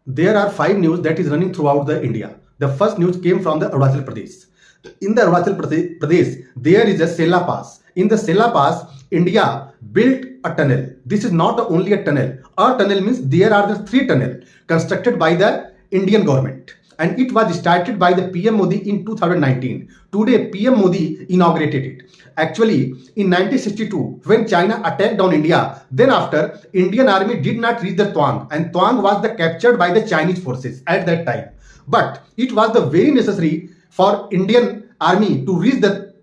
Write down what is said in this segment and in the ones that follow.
There are five news that is running throughout the India. The first news came from the Arunachal Pradesh. In the Arunachal Pradesh, there is a Sela Pass. In the Sela Pass, India built a tunnel. This is not only a tunnel. A tunnel means there are the three tunnels constructed by the Indian government. And it was started by the PM Modi in 2019. Today, PM Modi inaugurated it. Actually, in 1962, when China attacked on India, then after, Indian army did not reach the Tuang, and Tuang was captured by the Chinese forces at that time. But it was the very necessary for Indian army to reach the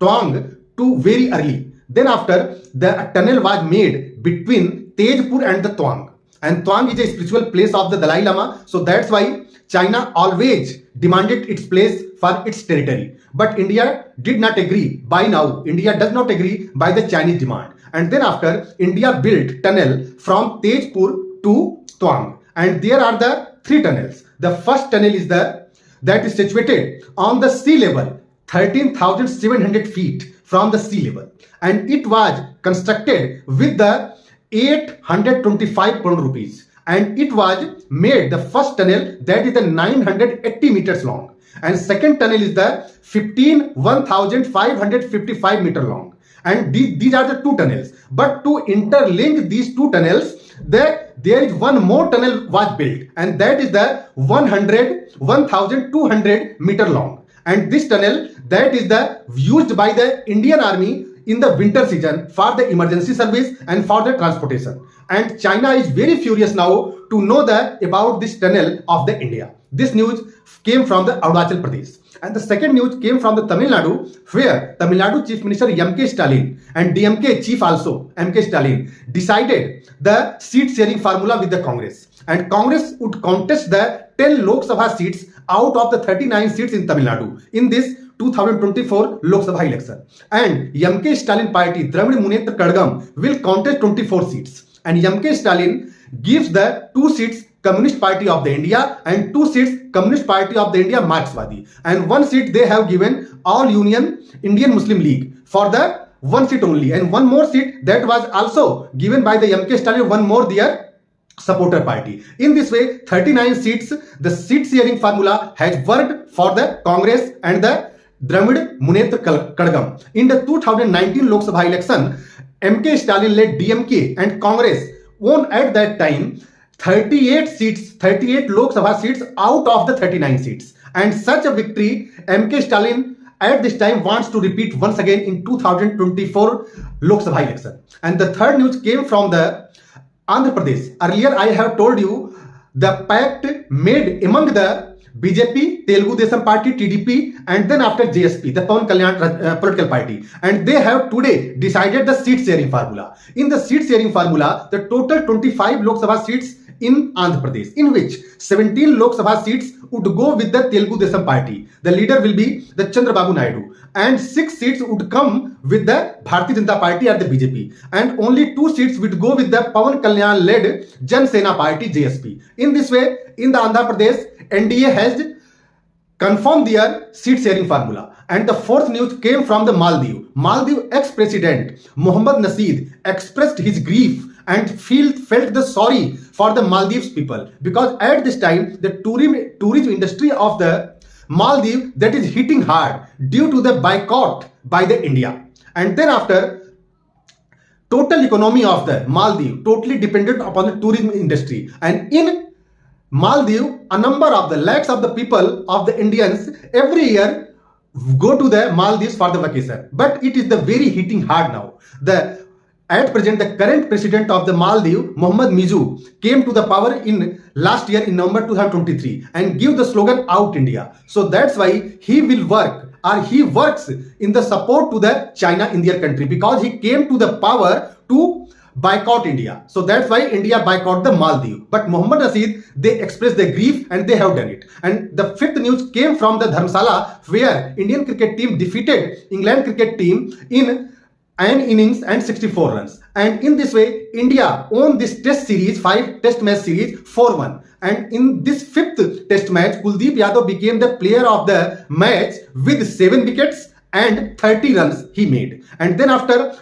Tuang to very early. Then after, the tunnel was made between Tejpur and the Tuang. And Tuang is a spiritual place of the Dalai Lama, so that's why China always demanded its place for its territory. But India did not agree. By now, India does not agree by the Chinese demand. And then after, India built tunnel from Tejpur to Tuang. And there are the three tunnels. The first tunnel is that is situated on the sea level, 13,700 feet from the sea level. And it was constructed with the 825 crore rupees. And it was made the first tunnel that is the 980 meters long, and second tunnel is the 1555 meter long. And these are the two tunnels, but to interlink these two tunnels, there is one more tunnel was built, and that is the 1200 meter long. And this tunnel that is the used by the Indian army in the winter season for the emergency service and for the transportation. And China is very furious now to know about this tunnel of the India. This news came from the Arunachal Pradesh. And the second news came from the Tamil Nadu, where Tamil Nadu Chief Minister M.K. Stalin and DMK Chief also M.K. Stalin decided the seat sharing formula with the Congress. And Congress would contest the 10 Lok Sabha seats out of the 39 seats in Tamil Nadu in this 2024 Lok Sabha election. And M.K. Stalin party, Dramid Munnetra Kadagam, will contest 24 seats. And M.K. Stalin gives the 2 seats Communist Party of the India and 2 seats Communist Party of the India Marxwadi. And 1 seat they have given All Union Indian Muslim League for the 1 seat only. And 1 more seat that was also given by the M.K. Stalin, 1 more their supporter party. In this way, 39 seats, the seat sharing formula has worked for the Congress and the Dramid Munnetra Kadagam. In the 2019 Lok Sabha election, M.K. Stalin led DMK and Congress won at that time 38 seats, 38 Lok Sabha seats out of the 39 seats. And such a victory, M.K. Stalin at this time wants to repeat once again in 2024 Lok Sabha election. And the third news came from the Andhra Pradesh. Earlier I have told you the pact made among the BJP, Telugu Desam Party, TDP, and then after JSP, the Pawan Kalyan political party. And they have today decided the seat sharing formula. In the seat sharing formula, the total 25 Lok Sabha seats in Andhra Pradesh, in which 17 Lok Sabha seats would go with the Telugu Desam Party. The leader will be the Chandrababu Naidu. And 6 seats would come with the Bharatiya Janata Party or the BJP. And only 2 seats would go with the Pawan Kalyan led Jan Sena Party, JSP. In this way, in the Andhra Pradesh, NDA has confirmed their seat sharing formula. And the fourth news came from the Maldives. Maldives ex-president Mohammad Nasheed expressed his grief and felt the sorry for the Maldives people, because at this time the tourism industry of the Maldives that is hitting hard due to the boycott by the India. And then after, total economy of the Maldives totally dependent upon the tourism industry. And in Maldives, a number of the lakhs of the people of the Indians every year go to the Maldives for the vacation. But it is the very hitting hard now. At present, the current president of the Maldives, Mohammad Mizu, came to the power in last year in November 2023 and give the slogan Out India. So that's why he will work, or he works in the support to the China in their country, because he came to the power to boycott India. So that's why India boycott the Maldives. But Mohammad Nasheed, they expressed their grief and they have done it. And the fifth news came from the Dharamsala, where Indian cricket team defeated England cricket team in an innings and 64 runs. And in this way, India won this test series, 5 test match series, 4-1. And in this 5th test match, Kuldeep Yadav became the player of the match with 7 wickets and 30 runs he made. And then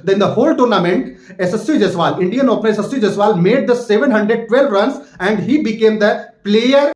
then the whole tournament, SSV Jaiswal, Indian opener SSV Jaiswal made the 712 runs and he became the player